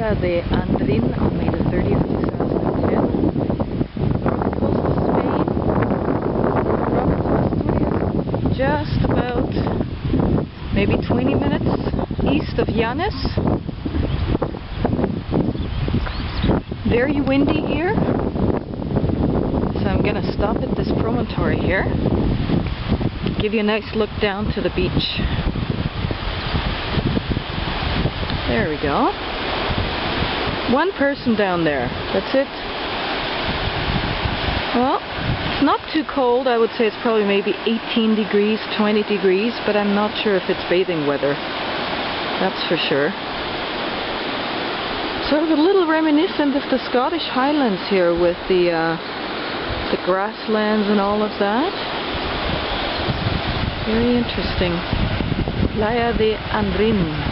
Playa de Andrin on May the 30th, 2010. North coast of Spain, province of Asturias, just about maybe 20 minutes east of Llanes. Very windy here, so I'm gonna stop at this promontory here, give you a nice look down to the beach. There we go. One person down there, that's it. Well, it's not too cold. I would say it's probably maybe 18 degrees, 20 degrees, but I'm not sure if it's bathing weather, that's for sure. Sort of a little reminiscent of the Scottish Highlands here with the grasslands and all of that. Very interesting. Playa de Andrin.